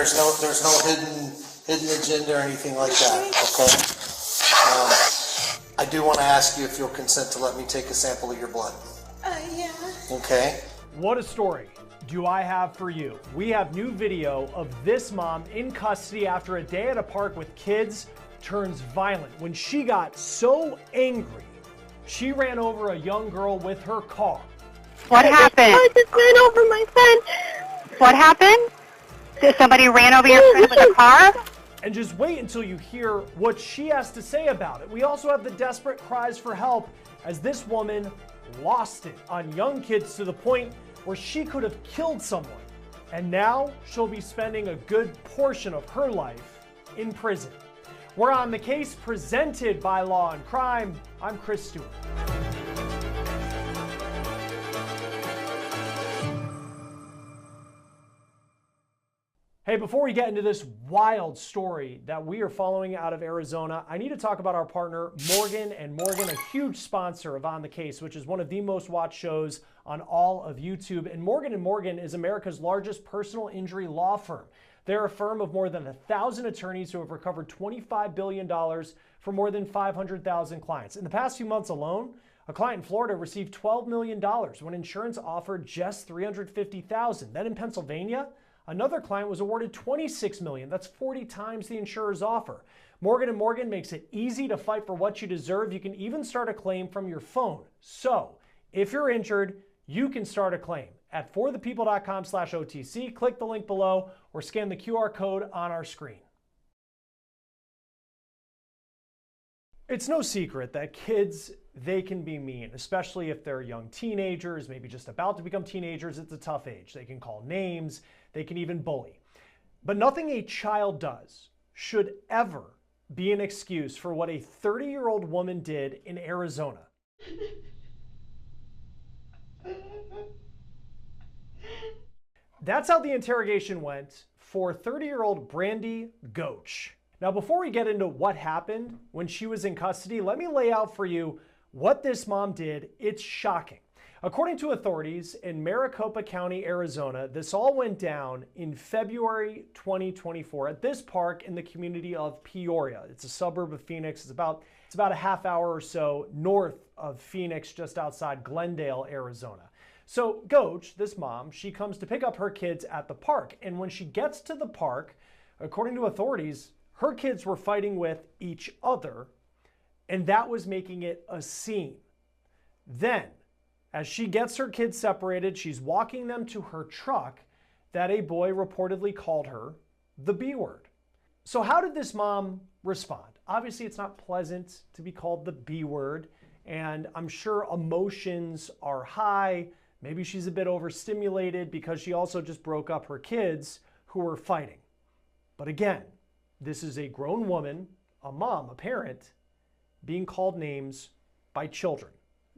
There's no hidden agenda or anything like that, okay? I do want to ask you if you'll consent to let me take a sample of your blood. Yeah. Okay. What a story do I have for you. We have new video of this mom in custody after a day at a park with kids turns violent. When she got so angry, she ran over a young girl with her car. What happened? I just ran over my son. What happened? Did somebody ran over your friend with a car? And just wait until you hear what she has to say about it. We also have the desperate cries for help as this woman lost it on young kids to the point where she could have killed someone. And now she'll be spending a good portion of her life in prison. We're on The Case, presented by Law and Crime. I'm Chris Stewart. Hey, before we get into this wild story that we are following out of Arizona, I need to talk about our partner, Morgan & Morgan, a huge sponsor of On the Case, which is one of the most watched shows on all of YouTube. And Morgan & Morgan is America's largest personal injury law firm. They're a firm of more than 1,000 attorneys who have recovered $25 billion for more than 500,000 clients. In the past few months alone, a client in Florida received $12 million when insurance offered just $350,000. Then in Pennsylvania, another client was awarded $26 million. That's 40 times the insurer's offer. Morgan & Morgan makes it easy to fight for what you deserve. You can even start a claim from your phone. So if you're injured, you can start a claim at forthepeople.com/OTC. Click the link below or scan the QR code on our screen. It's no secret that kids, they can be mean, especially if they're young teenagers, maybe just about to become teenagers. It's a tough age. They can call names, they can even bully. But nothing a child does should ever be an excuse for what a 30-year-old woman did in Arizona. That's how the interrogation went for 30-year-old Brandy Goach. Now, before we get into what happened when she was in custody, let me lay out for you what this mom did. It's shocking. According to authorities in Maricopa County, Arizona, this all went down in February 2024 at this park in the community of Peoria. It's a suburb of Phoenix. It's about a half hour or so north of Phoenix, just outside Glendale, Arizona. So Goach, this mom, she comes to pick up her kids at the park. And when she gets to the park, according to authorities, her kids were fighting with each other, and that was making it a scene. Then, as she gets her kids separated, she's walking them to her truck, that a boy reportedly called her the B word. So how did this mom respond? Obviously, it's not pleasant to be called the B word, and I'm sure emotions are high. Maybe she's a bit overstimulated because she also just broke up her kids who were fighting. But again, this is a grown woman, a mom, a parent, being called names by children.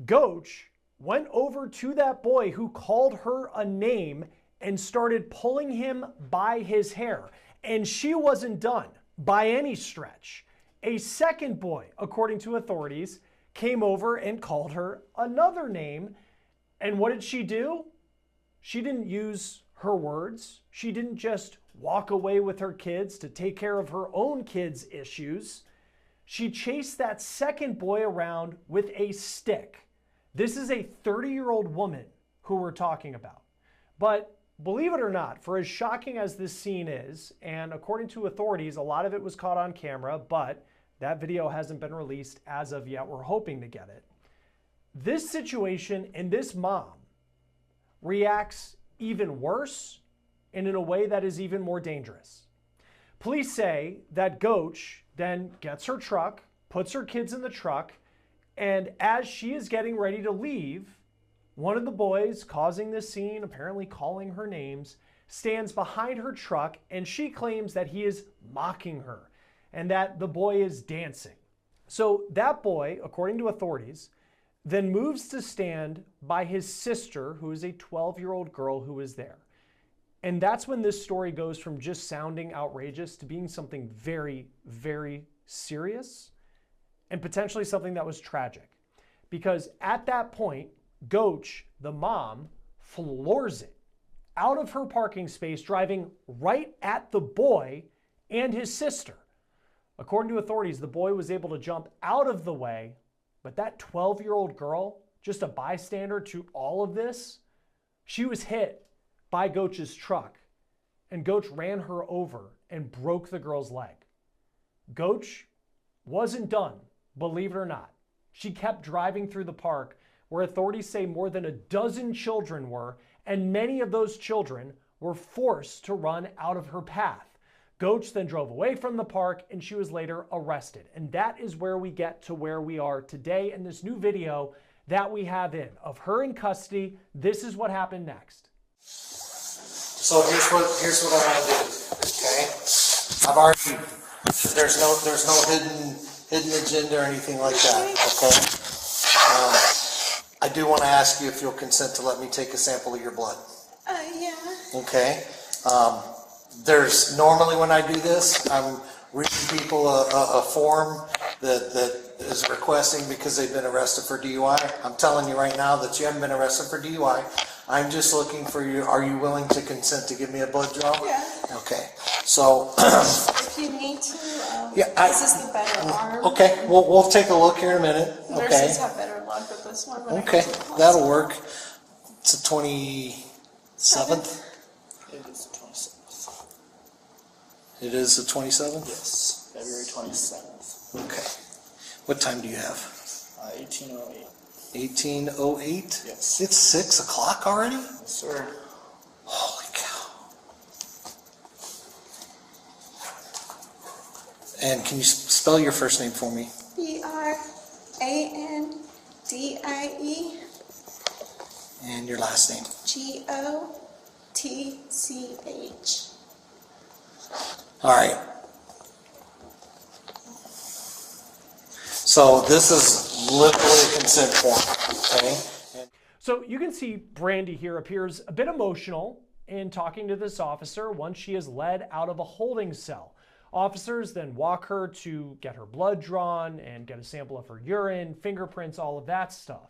Goach went over to that boy who called her a name and started pulling him by his hair. And she wasn't done by any stretch. A second boy, according to authorities, came over and called her another name. And what did she do? She didn't use her words. She didn't just walk away with her kids to take care of her own kids' issues. She chased that second boy around with a stick. This is a 30-year-old woman who we're talking about. But believe it or not, for as shocking as this scene is, and according to authorities, a lot of it was caught on camera, but that video hasn't been released as of yet. We're hoping to get it. This situation and this mom reacts even worse and in a way that is even more dangerous. Police say that Goach then gets her truck, puts her kids in the truck, and as she is getting ready to leave, one of the boys causing this scene, apparently calling her names, stands behind her truck, and she claims that he is mocking her and that the boy is dancing. So that boy, according to authorities, then moves to stand by his sister, who is a 12-year-old girl who is there. And that's when this story goes from just sounding outrageous to being something very, very serious and potentially something that was tragic. Because at that point, Goach, the mom, floors it out of her parking space, driving right at the boy and his sister. According to authorities, the boy was able to jump out of the way, but that 12-year-old girl, just a bystander to all of this, she was hit by Goach's truck, and Goach ran her over and broke the girl's leg. Goach wasn't done, believe it or not. She kept driving through the park where authorities say more than a dozen children were, and many of those children were forced to run out of her path. Goach then drove away from the park and she was later arrested. And that is where we get to where we are today in this new video that we have in of her in custody. This is what happened next. So here's what I want to do. Okay, I've already there's no hidden agenda or anything like that. Okay, I do want to ask you if you'll consent to let me take a sample of your blood. Yeah. Okay. There's normally when I do this, I'm reading people a form that is requesting because they've been arrested for DUI. I'm telling you right now that you haven't been arrested for DUI. I'm just looking for you. Are you willing to consent to give me a blood draw? Yeah. Okay. So. If you need to, this is the better arm. Okay. We'll take a look here in a minute. Okay. Nurses have better luck with this one. Okay. That'll work. It's the 27th. It is the 27th. It is the 27th? Yes, February 27th. Okay. What time do you have? 1808. 1808? Yes. It's 6 o'clock already? Yes, sir. Holy cow. And can you spell your first name for me? Brandie. And your last name? Gotch. All right. So this is literally a consent form, okay? So you can see Brandie here appears a bit emotional in talking to this officer once she is led out of a holding cell. Officers then walk her to get her blood drawn and get a sample of her urine, fingerprints, all of that stuff.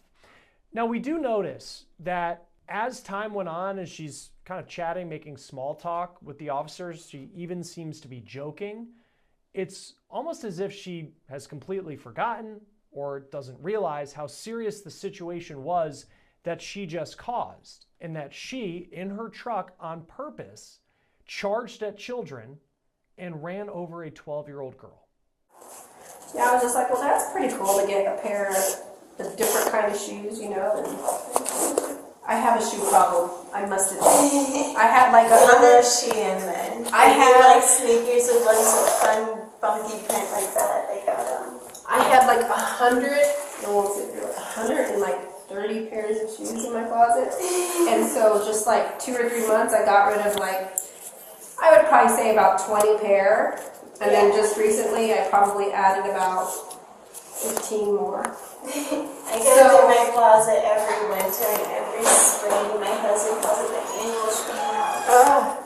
Now we do notice that as time went on, as she's kind of chatting, making small talk with the officers, she even seems to be joking. It's almost as if she has completely forgotten or doesn't realize how serious the situation was that she just caused, and that she, in her truck on purpose, charged at children and ran over a 12-year-old girl. Yeah, I was just like, well, that's pretty cool to get a pair of different kind of shoes, you know. And I have a shoe problem, I must admit. I had like Another Shein then. I had like sneakers with like some fun funky print like that. I got them. I had like 130 pairs of shoes in my closet. And so just like 2 or 3 months, I got rid of like, I would probably say about 20 pair. And then just recently, I probably added about 15 more. I go through my closet every winter and every spring. My husband calls it my annual shopping.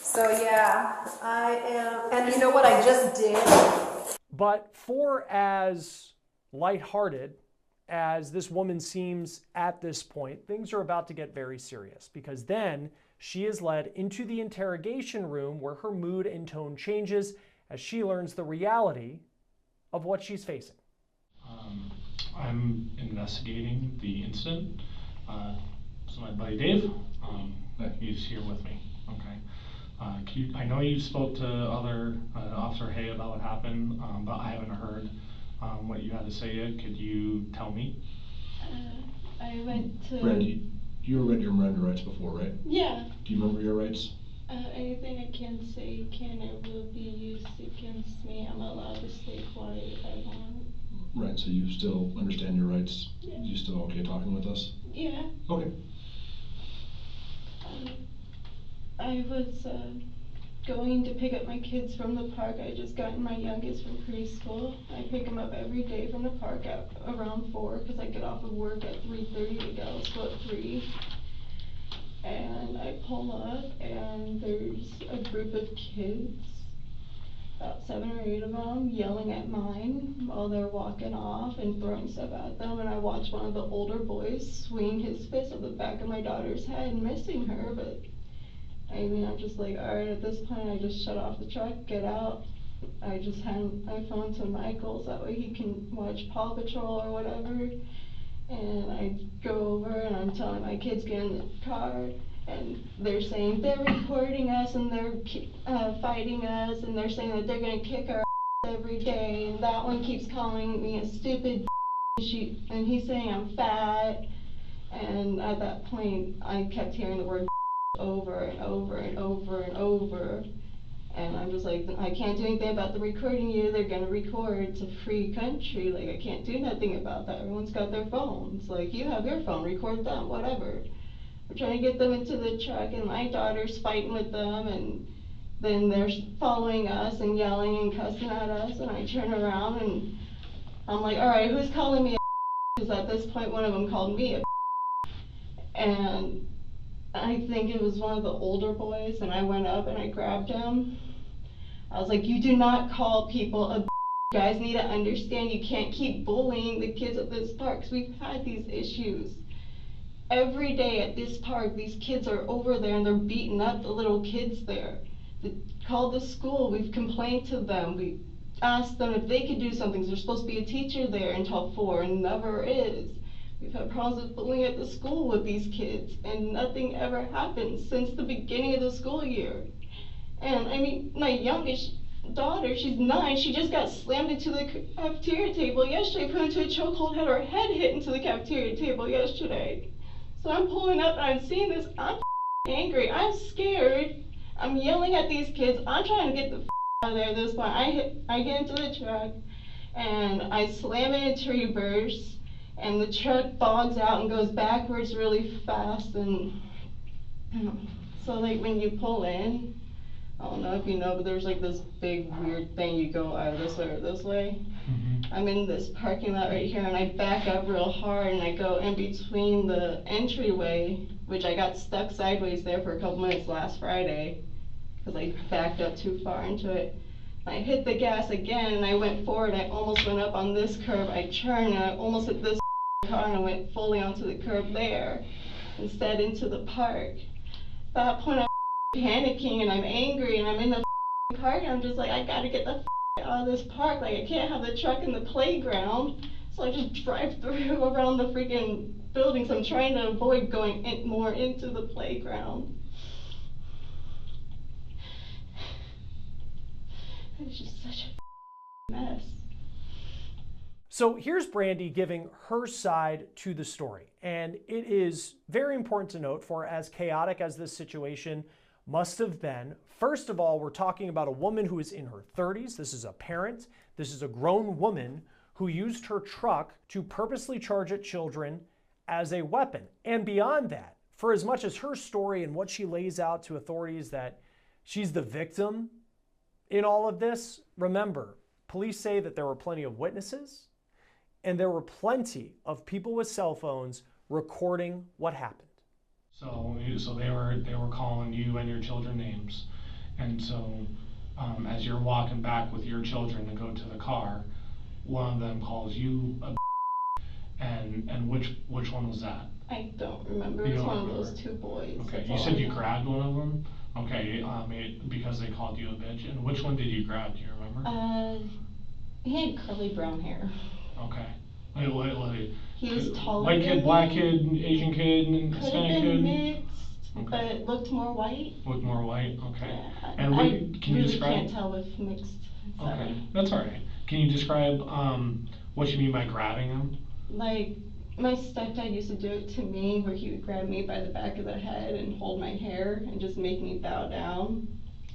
So yeah, I am. And you know what I just did? But for as lighthearted as this woman seems at this point, things are about to get very serious, because then she is led into the interrogation room where her mood and tone changes as she learns the reality of what she's facing. I'm investigating the incident. So my buddy Dave, he's here with me. Okay. I know you spoke to other Officer Hay about what happened, but I haven't heard what you had to say yet. Could you tell me? I went to... Randy, you read your Miranda rights before, right? Yeah. Do you remember your rights? Anything I can say can or will be used against me. I'm allowed to stay quiet if I want. Right, so you still understand your rights? Yeah. You still okay talking with us? Yeah. Okay. I was going to pick up my kids from the park. I just gotten my youngest from preschool. I pick him up every day from the park at around 4 because I get off of work at 3:30 to go school at 3. And I pull up and there's a group of kids about 7 or 8 of them yelling at mine while they're walking off and throwing stuff at them. And I watched one of the older boys swing his fist at the back of my daughter's head, missing her. But I mean, I'm just like, all right, at this point, I just shut off the truck, get out. I just hand my phone to Michael so that way he can watch Paw Patrol or whatever. And I go over and I'm telling my kids get in the car, and they're saying they're recording us and they're fighting us, and they're saying that they're gonna kick our ass every day. And that one keeps calling me a stupid and he's saying I'm fat. And at that point, I kept hearing the word over and over and over and over. And I'm just like, I can't do anything about the recording you. They're gonna record. It's a free country. Like, I can't do nothing about that. Everyone's got their phones. Like, you have your phone, record them, whatever. We're trying to get them into the truck, and my daughter's fighting with them, and then they're following us and yelling and cussing at us. And I turn around and I'm like, all right, who's calling me a? Because at this point, one of them called me a. And I think it was one of the older boys, and I went up and I grabbed him. I was like, you do not call people a. You guys need to understand you can't keep bullying the kids at this park, because we've had these issues. Every day at this park, these kids are over there and they're beating up the little kids there. Called the school, we've complained to them, we asked them if they could do something, because there's supposed to be a teacher there until 4, and never is. We've had problems with bullying at the school with these kids, and nothing ever happened since the beginning of the school year. And I mean, my youngest daughter, she's 9, she just got slammed into the cafeteria table yesterday, put into a chokehold, had her head hit into the cafeteria table yesterday. So I'm pulling up and I'm seeing this, I'm angry, I'm scared, I'm yelling at these kids, I'm trying to get the out of there at this point. I get into the truck and I slam it into reverse, and the truck bogs out and goes backwards really fast. And so like when you pull in, I don't know if you know, but there's like this big weird thing, you go either this way or this way. I'm in this parking lot right here, and I back up real hard and I go in between the entryway, which I got stuck sideways there for a couple minutes last Friday because I backed up too far into it. I hit the gas again and I went forward. I almost went up on this curb. I turned and I almost hit this car and I went fully onto the curb there instead into the park. At that point, I'm panicking and I'm angry and I'm in the car and I'm just like, I gotta get the out of this park. Like, I can't have the truck in the playground. So I just drive through around the freaking buildings. I'm trying to avoid going more into the playground. It's just such a mess. So here's Brandy giving her side to the story. And it is very important to note, for as chaotic as this situation must have been, first of all, we're talking about a woman who is in her 30s. This is a parent. This is a grown woman who used her truck to purposely charge at children as a weapon. And beyond that, for as much as her story and what she lays out to authorities that she's the victim in all of this, remember, police say that there were plenty of witnesses and there were plenty of people with cell phones recording what happened. So they were calling you and your children names, and so as you're walking back with your children to go to the car, one of them calls you a and which one was that? I don't remember. It's one of those 2 boys. Okay, you said you grabbed one of them. Okay, because they called you a bitch. And which one did you grab? Do you remember? He had curly brown hair. Okay. He was taller. White kid, black kid, Asian kid, Could Hispanic have been kid. mixed, Okay. but it looked more white. Looked more white. Okay. Yeah, And can you really describe? Can't tell with mixed. Sorry. Okay, that's all right. Can you describe what you mean by grabbing him? Like, my stepdad used to do it to me, where he would grab me by the back of the head and hold my hair and just make me bow down.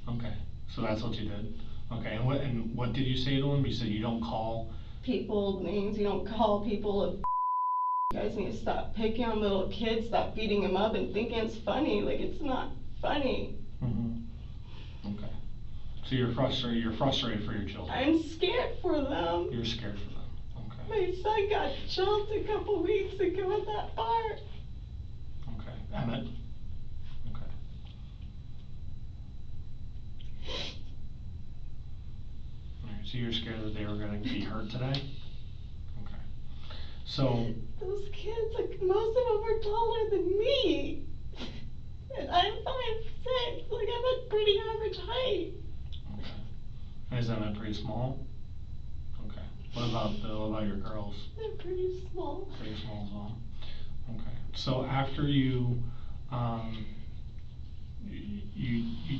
Okay, so that's what you did. Okay, and what did you say to him? You said you don't call people names, you don't call people a. You guys need to stop picking on little kids, stop beating them up and thinking it's funny. Like, it's not funny. Okay. So you're frustrated for your children. I'm scared for them. You're scared for them. Okay. My son got jumped a couple weeks ago at that bar. Okay. Emmett. Okay. So you're scared that they were going to be hurt today? Okay. So. Those kids, like, most of them are taller than me. And I'm 5'6". Like, I'm a pretty average height. Okay. Isn't that pretty small? Okay. What about your girls? They're pretty small. Pretty small as well. Okay. So after you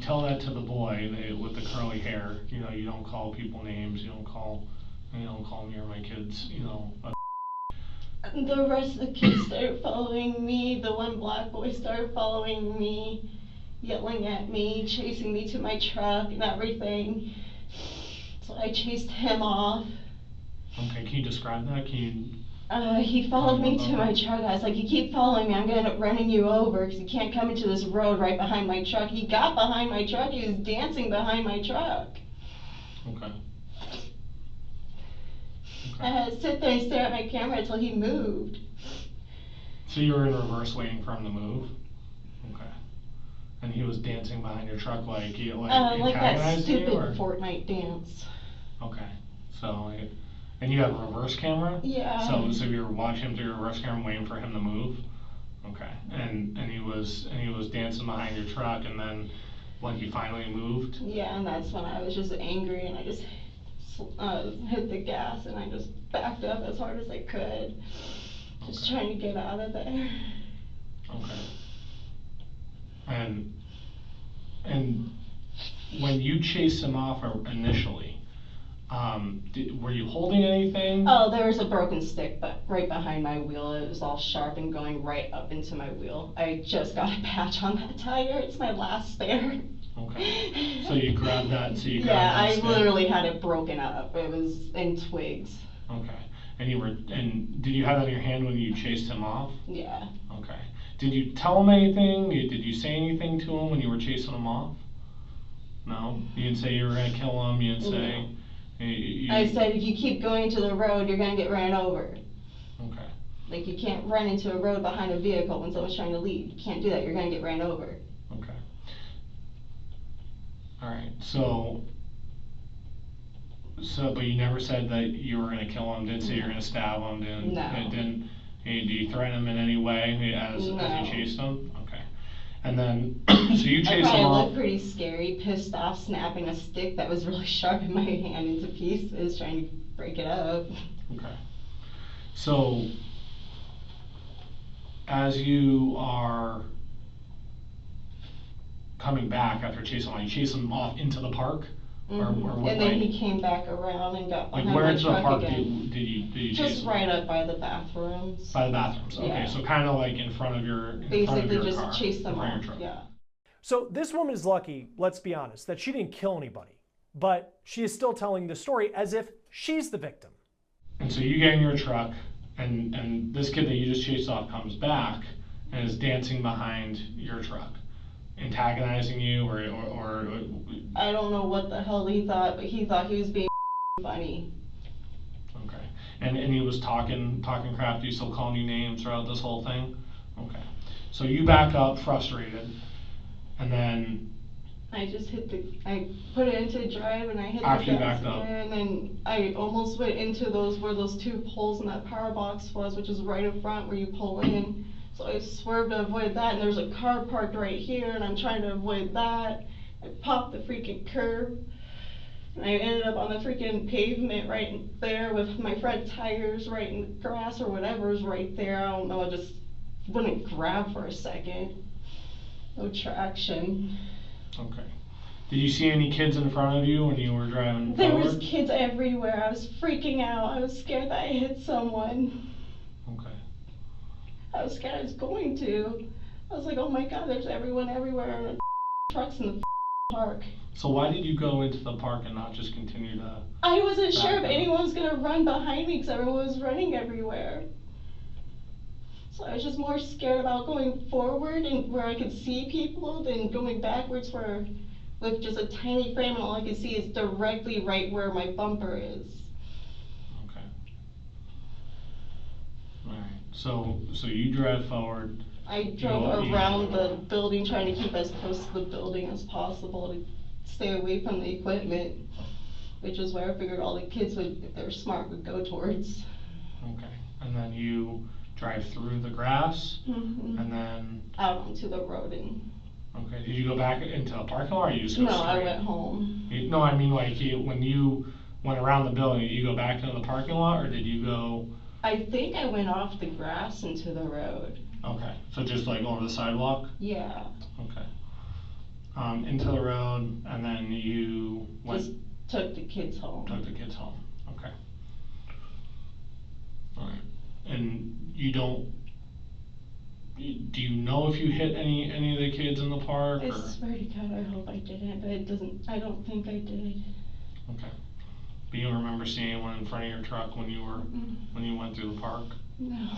tell that to the boy with the curly hair, you know, you don't call people names, you don't call me or my kids, you know. The rest of the kids started following me. The one black boy started following me, yelling at me, chasing me to my truck and everything. So I chased him off. Okay, can you describe that? He followed me to my truck. I was like, you keep following me, I'm going to end up running you over because you can't come into this road right behind my truck. He got behind my truck. He was dancing behind my truck. Okay. I had to sit there and stare at my camera until he moved. So you were in reverse waiting for him to move? Okay. And he was dancing behind your truck like that stupid you, Fortnite dance. Okay. So, and you have a reverse camera? Yeah. So you were watching him through your reverse camera waiting for him to move? Okay. And he was dancing behind your truck, and then when he finally moved? Yeah, and that's when I was just angry and I just hit the gas and I just backed up as hard as I could. Just trying to get out of there. Okay. And when you chased him off initially, were you holding anything? Oh, there was a broken stick but right behind my wheel. It was all sharp and going right up into my wheel. I just got a patch on that tire. It's my last spare. Okay. So you grabbed that. Yeah, I literally had it broken up. It was in twigs. Okay. And did you have that in your hand when you chased him off? Yeah. Okay. Did you tell him anything? Did you say anything to him when you were chasing him off? No? You didn't say you were going to kill him? You didn't say... No. I said, if you keep going to the road, you're going to get ran over. Okay. Like, you can't run into a road behind a vehicle when someone's trying to leave. You can't do that. You're going to get ran over. Okay. All right. So, but you never said that you were going to kill him. Didn't say you were going to stab him. Did you threaten him in any way as you chased him? Okay. And then, so you chased him off. I looked pretty scary, pissed off, snapping a stick that was really sharp in my hand into pieces, trying to break it up. Okay. So, as you are coming back after chasing him, you chase him off into the park? Mm-hmm. Or what, and then he came back around and got behind where my into truck the park again. did you just chase him? Right up by the bathrooms. By the bathrooms, okay. Yeah. So kind of like in front of your Basically just car, chase them off, yeah. So this woman is lucky, let's be honest, that she didn't kill anybody. But she is still telling the story as if she's the victim. And so you get in your truck, and this kid that you just chased off comes back and is dancing behind your truck, antagonizing you, or I don't know what the hell he thought, but he thought he was being funny. Okay. And he was talking crap to you, still calling you names throughout this whole thing? Okay. So you back up, frustrated, and then... I put it into drive and I hit after the you gas backed up. and then I almost went into where those two poles in that power box was, which is right in front where you pull in. So I swerved to avoid that, and there's a car parked right here, and I'm trying to avoid that. I popped the freaking curb, and I ended up on the freaking pavement right there with my front tires right in the grass or whatever's right there. I don't know, I just wouldn't grab for a second. No traction. Okay. Did you see any kids in front of you when you were driving There forward? was kids everywhere. I was freaking out. I was scared that I hit someone. Okay. I was scared I was going to. I was like, oh my god, there's everyone everywhere, and trucks in the park. So why did you go into the park and not just continue to... I wasn't sure if anyone was going to run behind me because everyone was running everywhere. So I was just more scared about going forward and where I could see people than going backwards with just a tiny frame and all I could see is directly right where my bumper is. Okay. Alright, so you drive forward. I drove around the building trying to keep as close to the building as possible to stay away from the equipment. which is where I figured all the kids would, if they were smart, would go towards. Okay, and then you drive through the grass, and then out onto the road and. Okay, did you go back into the parking lot, or you just go No, straight? I went home. No, I mean like when you went around the building, did you go back into the parking lot, or did you go? I think I went off the grass into the road. Okay, so just like over the sidewalk? Yeah. Okay. Into the road, and then you went. Just took the kids home. Took the kids home. Okay. All right. And you don't. Do you know if you hit any of the kids in the park? I swear to God, I hope I didn't, but it doesn't. I don't think I did. Okay. But you don't remember seeing anyone in front of your truck when you were when you went through the park? No.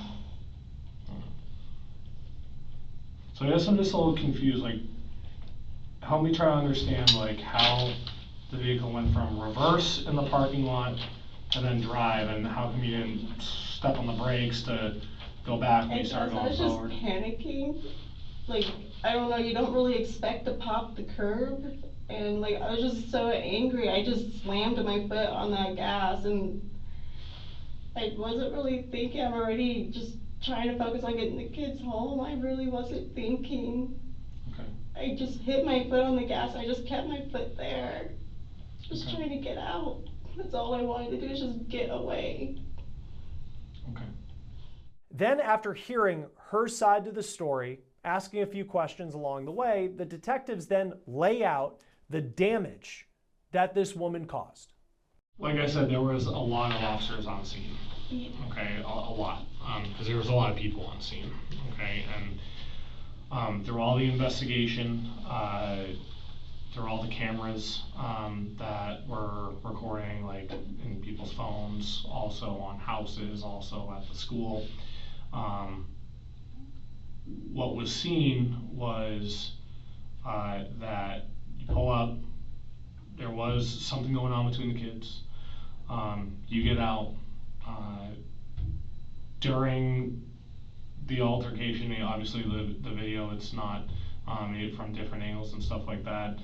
So I guess I'm just a little confused. Like, help me try to understand like how the vehicle went from reverse in the parking lot and then drive, and how come you didn't step on the brakes to go back when you started going forward? I was just panicking. Like, I don't know, you don't really expect to pop the curb. And like, I was just so angry. I just slammed my foot on that gas, and I wasn't really thinking. I'm already just trying to focus on getting the kids home. I really wasn't thinking. Okay. I just hit my foot on the gas. I just kept my foot there. Just Okay. trying to get out. That's all I wanted to do, is just get away. Okay. Then, after hearing her side to the story, asking a few questions along the way, the detectives then lay out the damage that this woman caused. Like I said, there was a lot of officers on scene. Yeah. Okay, a lot, because there was a lot of people on scene. Okay, and through all the investigation, through all the cameras that were recording, like in people's phones, also on houses, also at the school. What was seen was that you pull up, there was something going on between the kids. You get out. During the altercation, obviously the video, it's not made from different angles and stuff like that.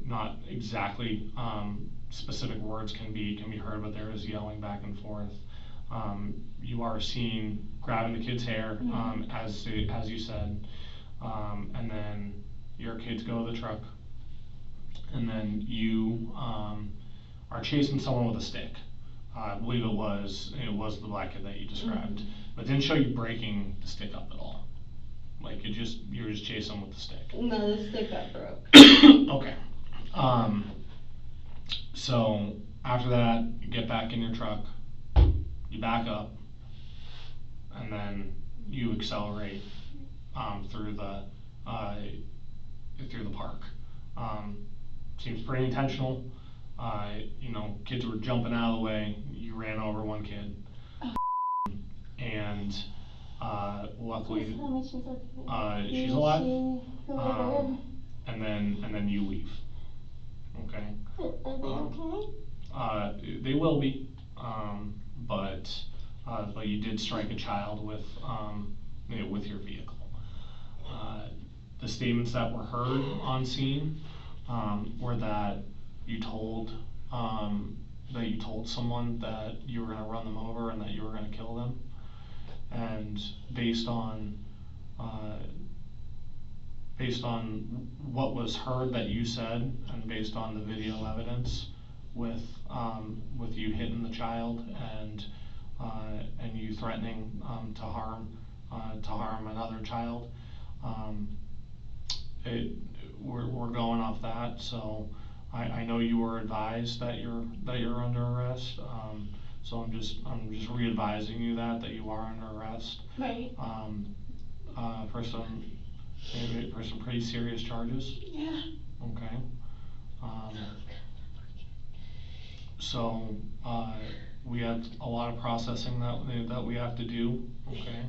Not exactly specific words can be heard, but there is yelling back and forth. You are seen grabbing the kid's hair, as you said, and then your kids go to the truck, and then you are chasing someone with a stick. I believe it was the black kid that you described, but it didn't show you breaking the stick up at all. Like you were just chasing with the stick. No, the stick got broke. Okay. So after that, you get back in your truck, you back up, and then you accelerate through the park. Seems pretty intentional. Kids were jumping out of the way. You ran over one kid, and luckily she's alive. And then you leave. Okay. Are they okay? They will be, but you did strike a child with your vehicle. The statements that were heard on scene were that you told someone that you were going to run them over and that you were going to kill them, and based on what was heard that you said, and based on the video evidence with you hitting the child and you threatening to harm another child, we're going off that. So I know you were advised that you're under arrest. So I'm just re-advising you that you are under arrest. Right. For some pretty serious charges. Yeah. Okay. So we have a lot of processing that we have to do. Okay.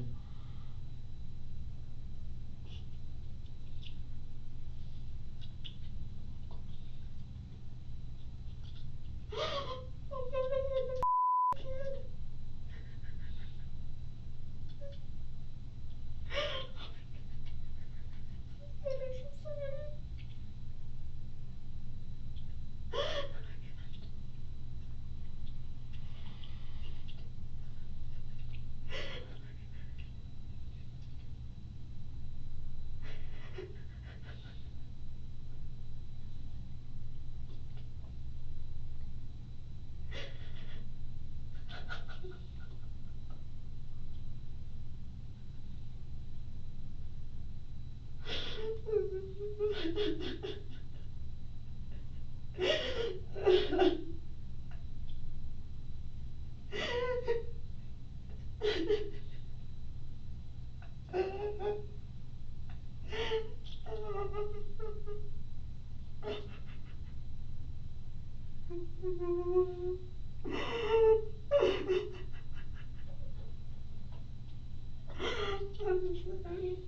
I'm sorry.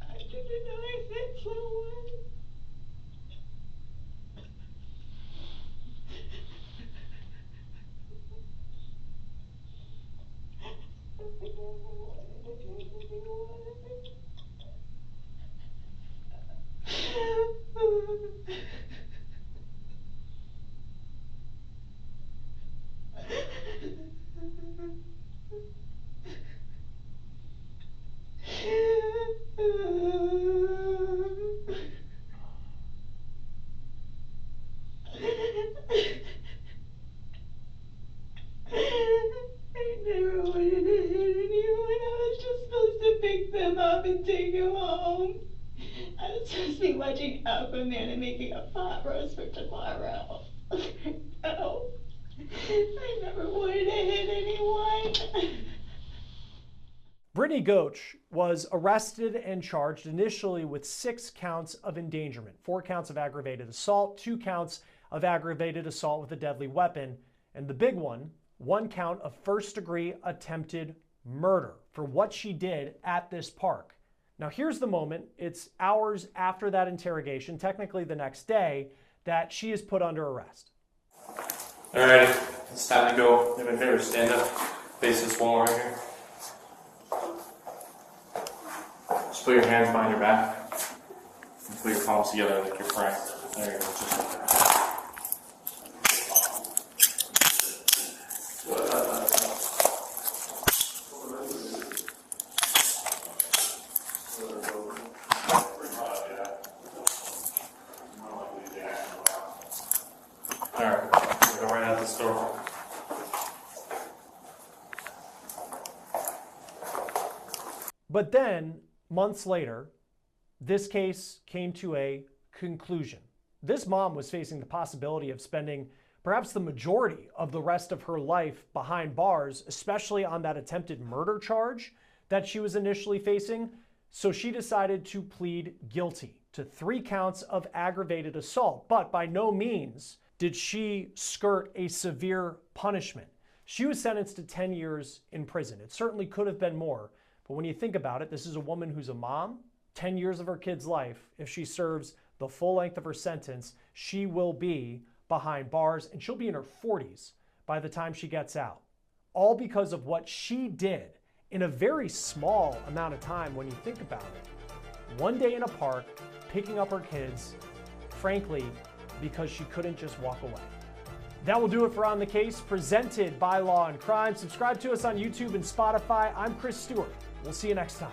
I didn't know I hit someone. I never wanted to hit anyone. I never wanted to hit anyone. I was just supposed to pick them up and take them home. I was supposed to be watching Aquaman and making a pot roast for tomorrow. No. I never wanted to hit anyone. Brittany Goach was arrested and charged initially with 6 counts of endangerment, 4 counts of aggravated assault, 2 counts of aggravated assault with a deadly weapon, and the big one, 1 count of first-degree attempted murder for what she did at this park. Now here's the moment. It's hours after that interrogation, technically the next day, that she is put under arrest. Alright, it's time to go. Do me a favor, stand up, face this wall right here. Just put your hands behind your back and put your palms together like you're praying. There you go, just like that. Alright, we'll go right out this door. But then, months later, this case came to a conclusion. This mom was facing the possibility of spending perhaps the majority of the rest of her life behind bars, especially on that attempted murder charge that she was initially facing. So she decided to plead guilty to 3 counts of aggravated assault, but by no means did she skirt a severe punishment. She was sentenced to 10 years in prison. It certainly could have been more, but when you think about it, this is a woman who's a mom. 10 years of her kid's life, if she serves the full length of her sentence, she will be behind bars, and she'll be in her 40s by the time she gets out. All because of what she did in a very small amount of time when you think about it. One day in a park, picking up her kids, frankly, because she couldn't just walk away. That will do it for On the Case, presented by Law and Crime. Subscribe to us on YouTube and Spotify. I'm Chris Stewart. We'll see you next time.